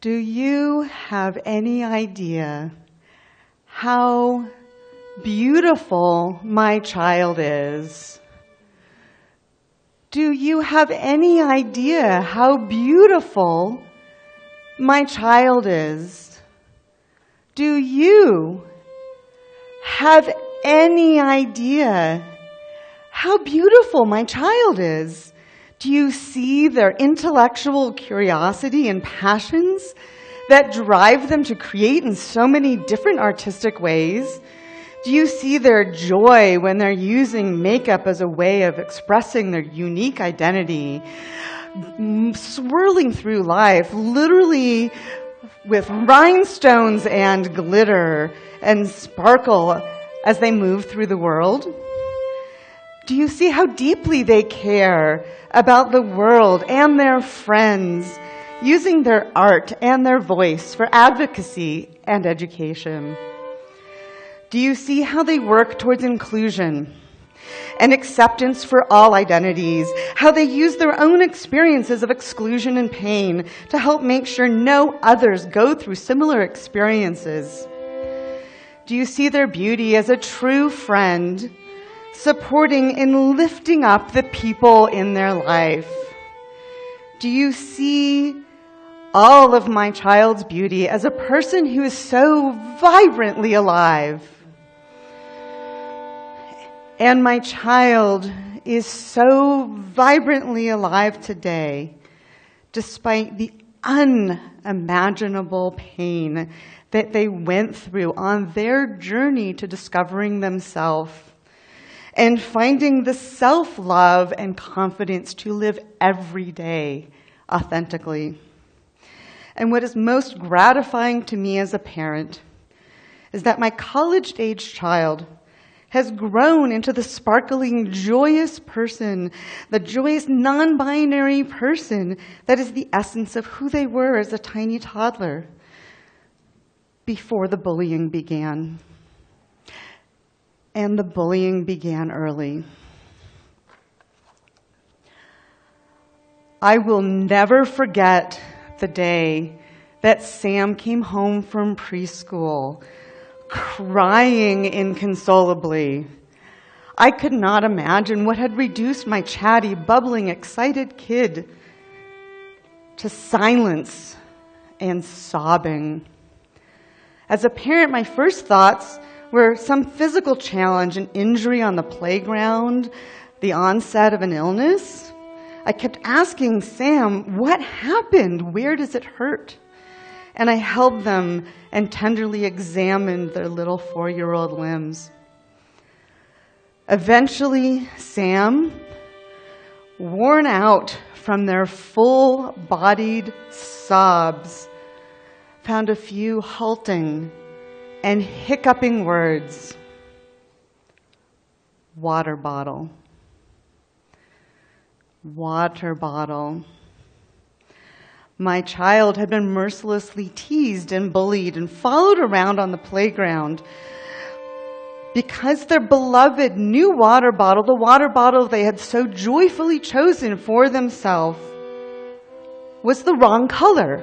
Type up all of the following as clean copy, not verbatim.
Do you have any idea how beautiful my child is? Do you have any idea how beautiful my child is? Do you have any idea how beautiful my child is? Do you see their intellectual curiosity and passions that drive them to create in so many different artistic ways? Do you see their joy when they're using makeup as a way of expressing their unique identity, swirling through life, literally with rhinestones and glitter and sparkle as they move through the world? Do you see how deeply they care about the world and their friends, using their art and their voice for advocacy and education? Do you see how they work towards inclusion and acceptance for all identities, how they use their own experiences of exclusion and pain to help make sure no others go through similar experiences? Do you see their beauty as a true friend, supporting and lifting up the people in their life? Do you see all of my child's beauty as a person who is so vibrantly alive? And my child is so vibrantly alive today, despite the unimaginable pain that they went through on their journey to discovering themselves and finding the self-love and confidence to live every day authentically. And what is most gratifying to me as a parent is that my college-age child has grown into the sparkling, joyous person, the joyous, non-binary person that is the essence of who they were as a tiny toddler before the bullying began. And the bullying began early. I will never forget the day that Sam came home from preschool, crying inconsolably. I could not imagine what had reduced my chatty, bubbling, excited kid to silence and sobbing. As a parent, my first thoughts were some physical challenge, an injury on the playground, the onset of an illness. I kept asking Sam, what happened? Where does it hurt? And I held them and tenderly examined their little 4-year-old limbs. Eventually, Sam, worn out from their full-bodied sobs, found a few halting and hiccuping words. Water bottle. Water bottle. My child had been mercilessly teased and bullied and followed around on the playground because their beloved new water bottle, the water bottle they had so joyfully chosen for themselves, was the wrong color.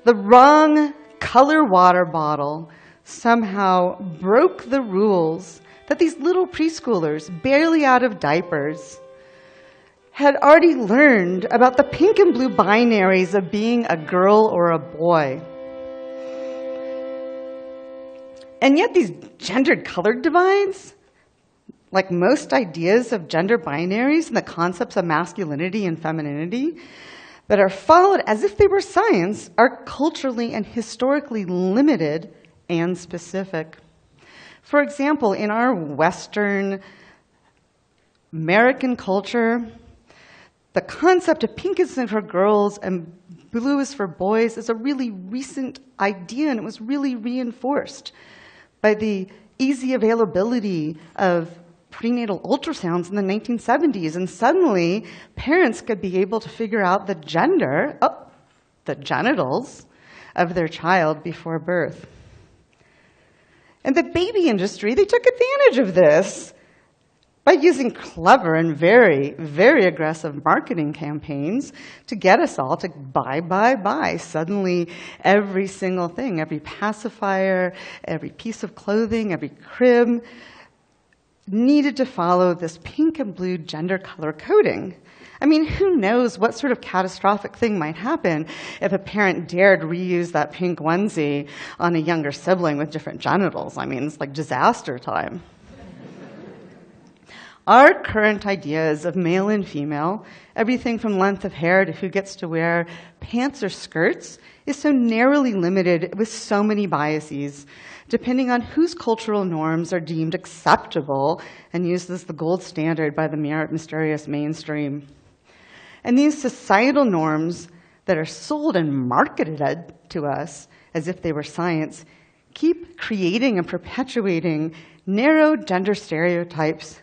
The wrong color water bottle somehow broke the rules that these little preschoolers, barely out of diapers, had already learned about the pink and blue binaries of being a girl or a boy. And yet these gendered color divides, like most ideas of gender binaries and the concepts of masculinity and femininity, that are followed as if they were science, are culturally and historically limited and specific. For example, in our Western American culture, the concept of pink is for girls and blue is for boys is a really recent idea, and it was really reinforced by the easy availability of prenatal ultrasounds in the 1970s. And suddenly, parents could be able to figure out the gender, the genitals of their child before birth. And the baby industry, they took advantage of this by using clever and very, very aggressive marketing campaigns to get us all to buy. Suddenly, every single thing, every pacifier, every piece of clothing, every crib needed to follow this pink and blue gender color coding. I mean, who knows what sort of catastrophic thing might happen if a parent dared reuse that pink onesie on a younger sibling with different genitals. I mean, it's like disaster time. Our current ideas of male and female, everything from length of hair to who gets to wear pants or skirts, is so narrowly limited with so many biases, depending on whose cultural norms are deemed acceptable and used as the gold standard by the mysterious mainstream. And these societal norms that are sold and marketed to us as if they were science keep creating and perpetuating narrow gender stereotypes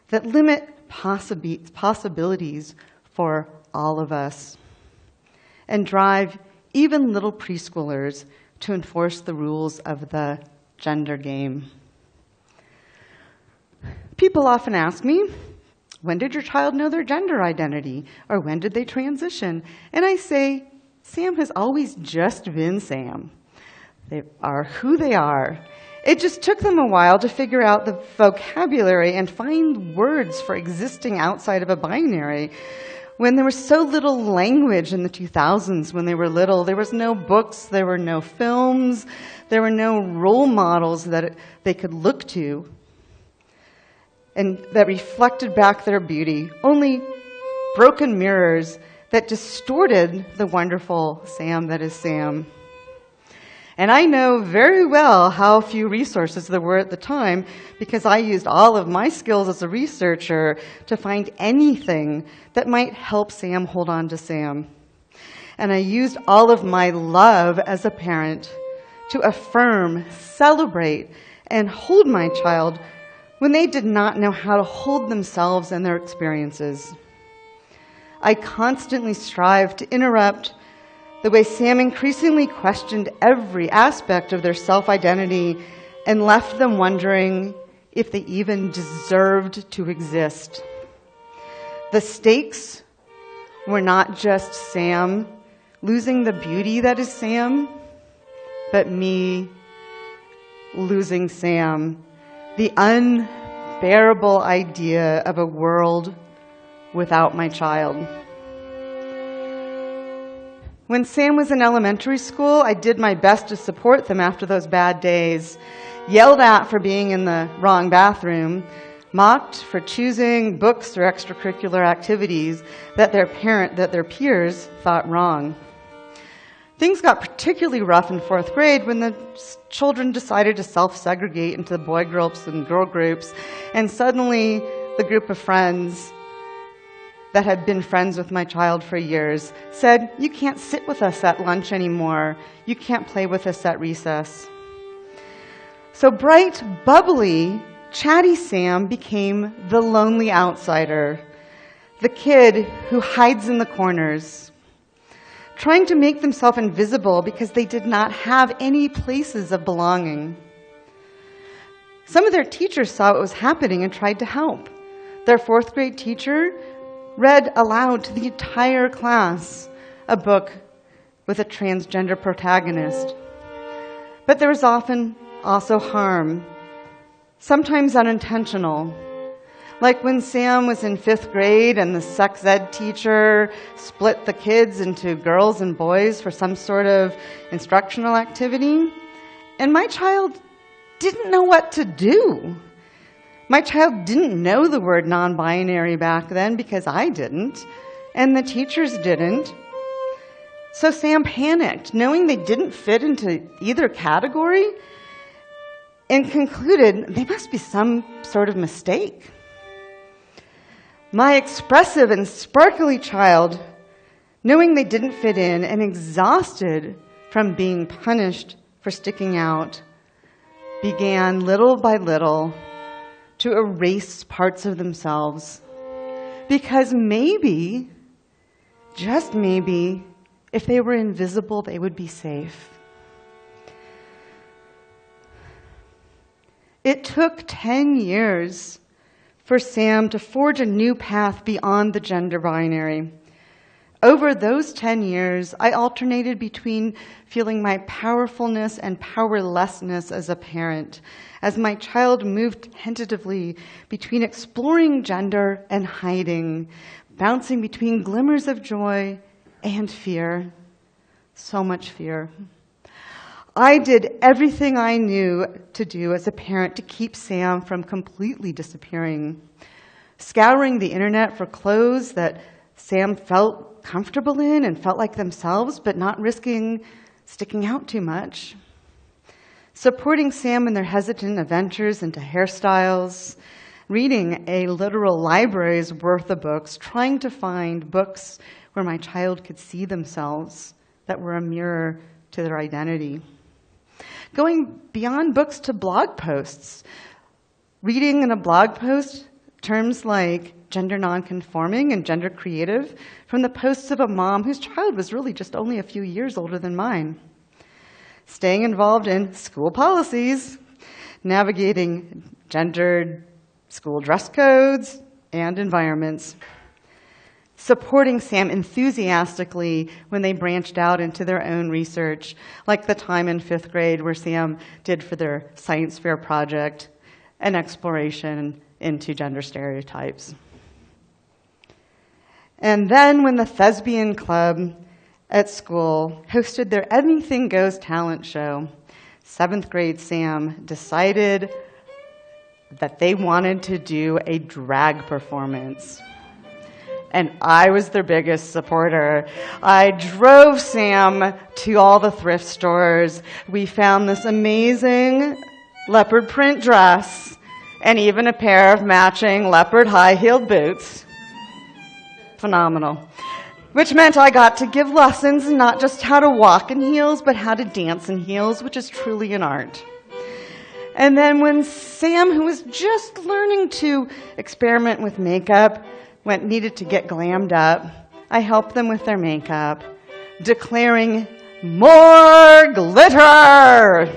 that limit possibilities for all of us and drive even little preschoolers to enforce the rules of the gender game. People often ask me, when did your child know their gender identity? Or when did they transition? And I say, Sam has always just been Sam. They are who they are. It just took them a while to figure out the vocabulary and find words for existing outside of a binary. When there was so little language in the 2000s when they were little, there was no books, there were no films, there were no role models that they could look to and that reflected back their beauty, only broken mirrors that distorted the wonderful Sam that is Sam. And I know very well how few resources there were at the time because I used all of my skills as a researcher to find anything that might help Sam hold on to Sam. And I used all of my love as a parent to affirm, celebrate, and hold my child when they did not know how to hold themselves and their experiences. I constantly strived to interrupt the way Sam increasingly questioned every aspect of their self-identity and left them wondering if they even deserved to exist. The stakes were not just Sam losing the beauty that is Sam, but me losing Sam, the unbearable idea of a world without my child. When Sam was in elementary school, I did my best to support them after those bad days, yelled at for being in the wrong bathroom, mocked for choosing books or extracurricular activities that their peers thought wrong. Things got particularly rough in 4th grade when the children decided to self-segregate into the boy groups and girl groups, and suddenly the group of friends that had been friends with my child for years said, "You can't sit with us at lunch anymore. You can't play with us at recess." So bright, bubbly, chatty Sam became the lonely outsider, the kid who hides in the corners, trying to make themselves invisible because they did not have any places of belonging. Some of their teachers saw what was happening and tried to help. Their 4th grade teacher read aloud to the entire class a book with a transgender protagonist. But there was often also harm, sometimes unintentional. Like when Sam was in 5th grade and the sex ed teacher split the kids into girls and boys for some sort of instructional activity, and my child didn't know what to do. My child didn't know the word non-binary back then because I didn't, and the teachers didn't. So Sam panicked, knowing they didn't fit into either category, and concluded there must be some sort of mistake. My expressive and sparkly child, knowing they didn't fit in and exhausted from being punished for sticking out, began little by little to erase parts of themselves. Because maybe, just maybe, if they were invisible, they would be safe. It took 10 years for Sam to forge a new path beyond the gender binary. Over those 10 years, I alternated between feeling my powerfulness and powerlessness as a parent, as my child moved tentatively between exploring gender and hiding, bouncing between glimmers of joy and fear. So much fear. I did everything I knew to do as a parent to keep Sam from completely disappearing, scouring the internet for clothes that Sam felt comfortable in and felt like themselves, but not risking sticking out too much. Supporting Sam in their hesitant adventures into hairstyles, reading a literal library's worth of books, trying to find books where my child could see themselves that were a mirror to their identity. Going beyond books to blog posts, reading in a blog post terms like gender nonconforming and gender creative from the posts of a mom whose child was really just only a few years older than mine. Staying involved in school policies, navigating gendered school dress codes and environments. Supporting Sam enthusiastically when they branched out into their own research, like the time in 5th grade where Sam did for their science fair project an exploration into gender stereotypes. And then when the Thespian Club at school hosted their Anything Goes talent show, 7th grade Sam decided that they wanted to do a drag performance. And I was their biggest supporter. I drove Sam to all the thrift stores. We found this amazing leopard print dress and even a pair of matching leopard high-heeled boots. Phenomenal. Which meant I got to give lessons, not just how to walk in heels, but how to dance in heels, which is truly an art. And then when Sam, who was just learning to experiment with makeup, needed to get glammed up, I helped them with their makeup, declaring, "More glitter!"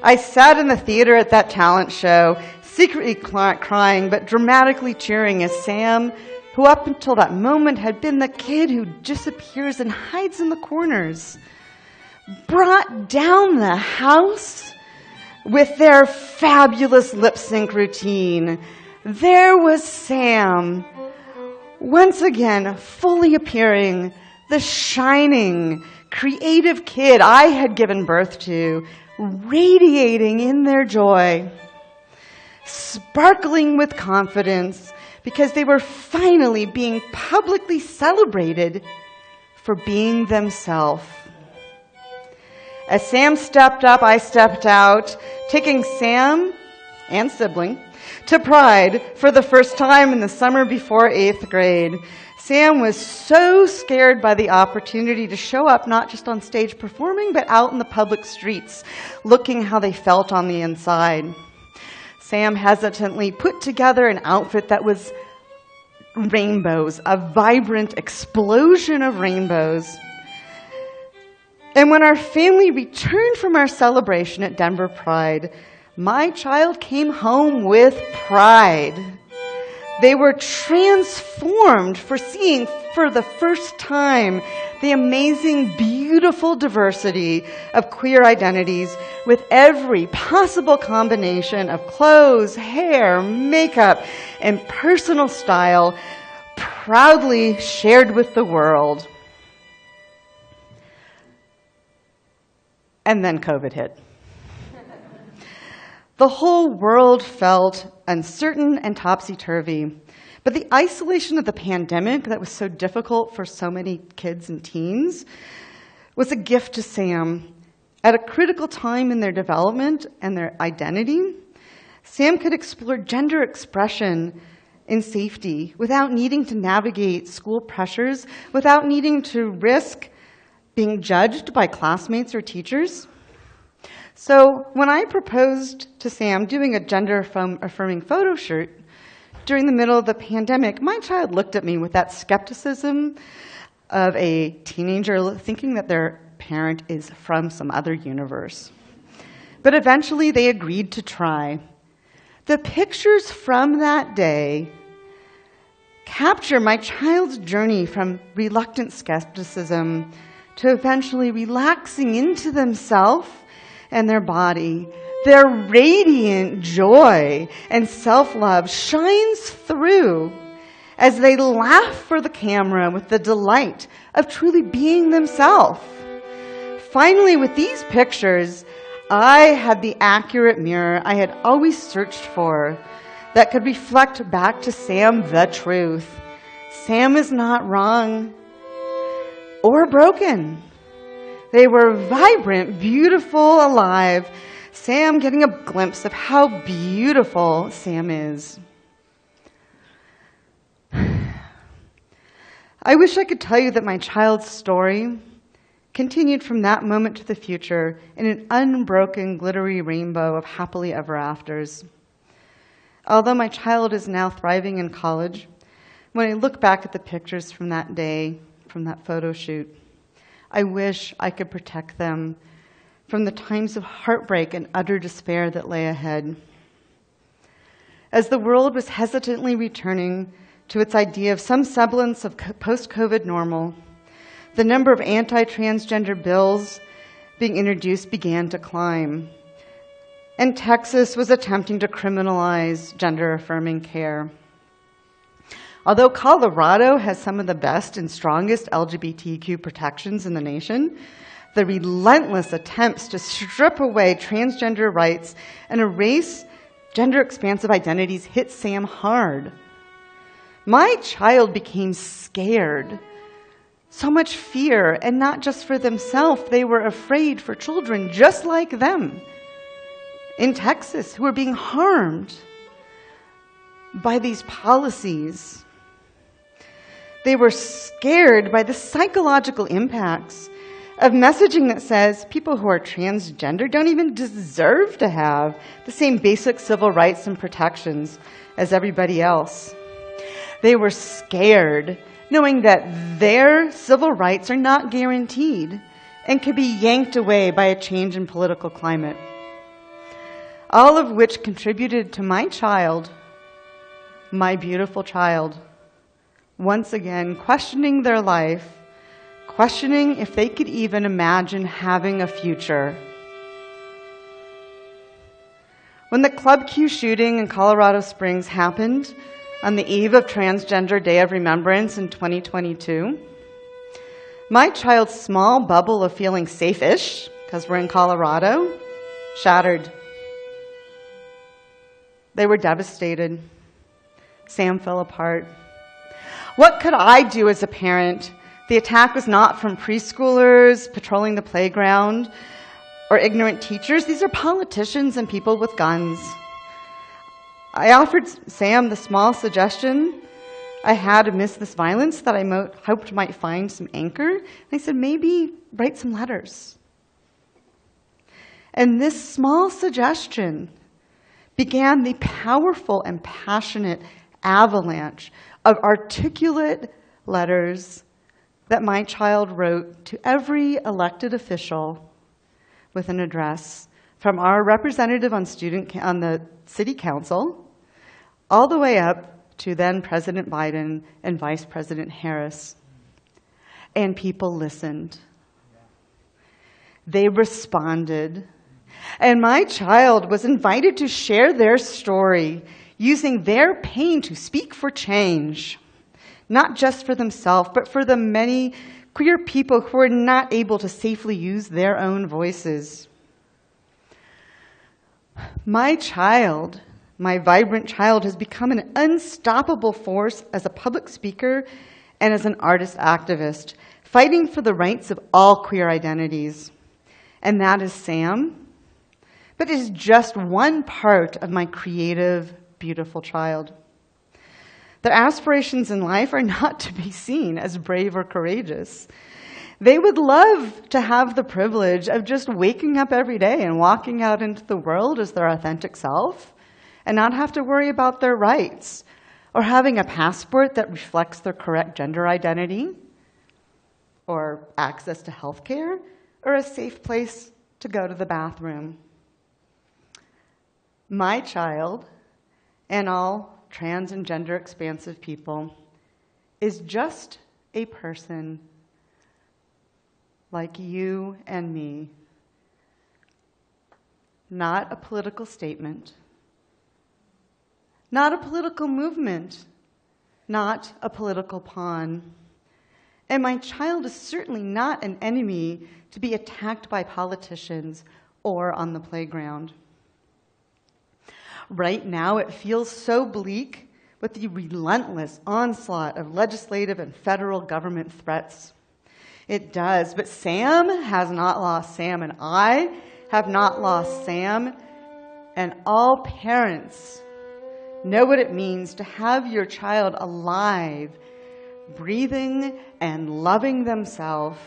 I sat in the theater at that talent show, secretly crying but dramatically cheering as Sam, who up until that moment had been the kid who disappears and hides in the corners, brought down the house with their fabulous lip sync routine. There was Sam, once again fully appearing, the shining, creative kid I had given birth to, radiating in their joy, sparkling with confidence because they were finally being publicly celebrated for being themselves. As Sam stepped up, I stepped out, taking Sam and sibling to Pride for the first time in the summer before 8th grade. Sam was so scared by the opportunity to show up not just on stage performing, but out in the public streets, looking how they felt on the inside. Sam hesitantly put together an outfit that was rainbows, a vibrant explosion of rainbows. And when our family returned from our celebration at Denver Pride, my child came home with pride. They were transformed for seeing for the first time the amazing, beautiful diversity of queer identities with every possible combination of clothes, hair, makeup, and personal style proudly shared with the world. And then COVID hit. The whole world felt uncertain and topsy-turvy. But the isolation of the pandemic that was so difficult for so many kids and teens was a gift to Sam. At a critical time in their development and their identity, Sam could explore gender expression in safety without needing to navigate school pressures, without needing to risk being judged by classmates or teachers. So when I proposed to Sam doing a gender-affirming photo shoot during the middle of the pandemic, my child looked at me with that skepticism of a teenager thinking that their parent is from some other universe. but eventually they agreed to try. The pictures from that day capture my child's journey from reluctant skepticism to eventually relaxing into themselves and their body. Their radiant joy and self-love shines through as they laugh for the camera with the delight of truly being themselves. Finally, with these pictures, I had the accurate mirror I had always searched for that could reflect back to Sam the truth. Sam is not wrong or broken. They were vibrant, beautiful, alive. Sam getting a glimpse of how beautiful Sam is. I wish I could tell you that my child's story continued from that moment to the future in an unbroken, glittery rainbow of happily ever afters. Although my child is now thriving in college, when I look back at the pictures from that day, from that photo shoot, I wish I could protect them from the times of heartbreak and utter despair that lay ahead. As the world was hesitantly returning to its idea of some semblance of post-COVID normal, the number of anti-transgender bills being introduced began to climb. And Texas was attempting to criminalize gender-affirming care. Although Colorado has some of the best and strongest LGBTQ protections in the nation, the relentless attempts to strip away transgender rights and erase gender-expansive identities hit Sam hard. My child became scared. So much fear, and not just for themselves. They were afraid for children just like them in Texas who were being harmed by these policies. They were scared by the psychological impacts of messaging that says people who are transgender don't even deserve to have the same basic civil rights and protections as everybody else. They were scared, knowing that their civil rights are not guaranteed and could be yanked away by a change in political climate. All of which contributed to my child, my beautiful child, once again questioning their life, questioning if they could even imagine having a future. When the Club Q shooting in Colorado Springs happened, on the eve of Transgender Day of Remembrance in 2022, my child's small bubble of feeling safe-ish, because we're in Colorado, shattered. They were devastated. Sam fell apart. What could I do as a parent? The attack was not from preschoolers patrolling the playground or ignorant teachers. These are politicians and people with guns. I offered Sam the small suggestion I had amidst this violence that I hoped might find some anchor. And I said, maybe write some letters. And this small suggestion began the powerful and passionate avalanche of articulate letters that my child wrote to every elected official with an address, from our representative on the city council all the way up to then President Biden and Vice President Harris. And people listened. They responded. And my child was invited to share their story, using their pain to speak for change, not just for themselves, but for the many queer people who are not able to safely use their own voices. My child, my vibrant child, has become an unstoppable force as a public speaker and as an artist activist, fighting for the rights of all queer identities. And that is Sam, but it is just one part of my creative, beautiful child. Their aspirations in life are not to be seen as brave or courageous. They would love to have the privilege of just waking up every day and walking out into the world as their authentic self and not have to worry about their rights or having a passport that reflects their correct gender identity or access to health care or a safe place to go to the bathroom. My child, and all trans and gender expansive people, is just a person like you and me. Not a political statement, not a political movement, not a political pawn. And my child is certainly not an enemy to be attacked by politicians or on the playground. Right now, it feels so bleak with the relentless onslaught of legislative and federal government threats. It does, but Sam has not lost Sam, and I have not lost Sam, and all parents know what it means to have your child alive, breathing and loving themselves.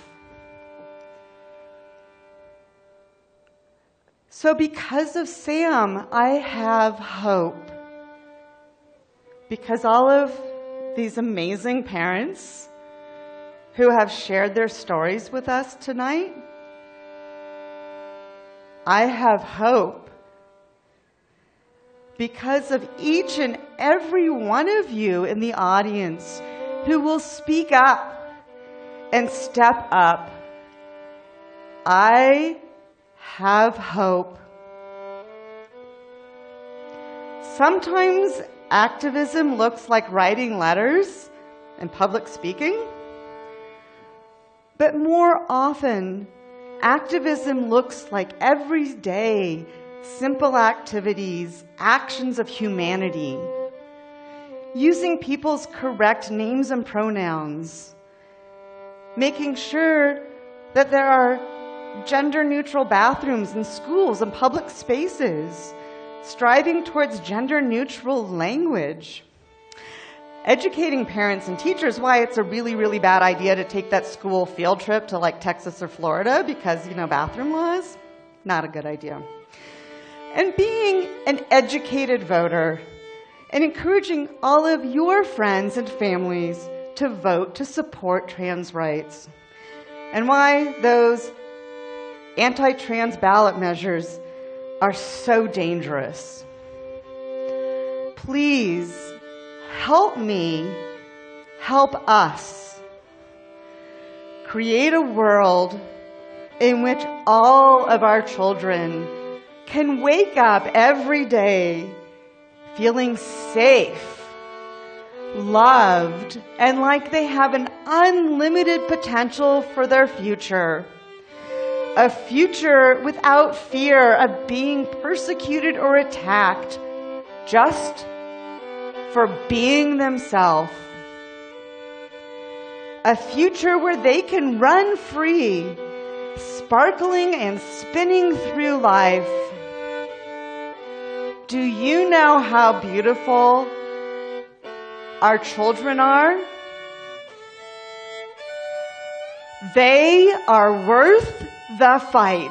So because of Sam, I have hope. Because all of these amazing parents who have shared their stories with us tonight, I have hope. Because of each and every one of you in the audience who will speak up and step up, I have hope. Sometimes activism looks like writing letters and public speaking, but more often, activism looks like everyday, simple activities, actions of humanity, using people's correct names and pronouns, making sure that there are gender-neutral bathrooms in schools and public spaces, striving towards gender-neutral language, educating parents and teachers why it's a really, really bad idea to take that school field trip to like Texas or Florida because, bathroom laws, not a good idea. And being an educated voter and encouraging all of your friends and families to vote to support trans rights, and why those anti-trans ballot measures are so dangerous. Please help me help us create a world in which all of our children can wake up every day feeling safe, loved, and like they have an unlimited potential for their future. A future without fear of being persecuted or attacked just for being themselves. A future where they can run free, sparkling and spinning through life. Do you know how beautiful our children are? They are worth the fight.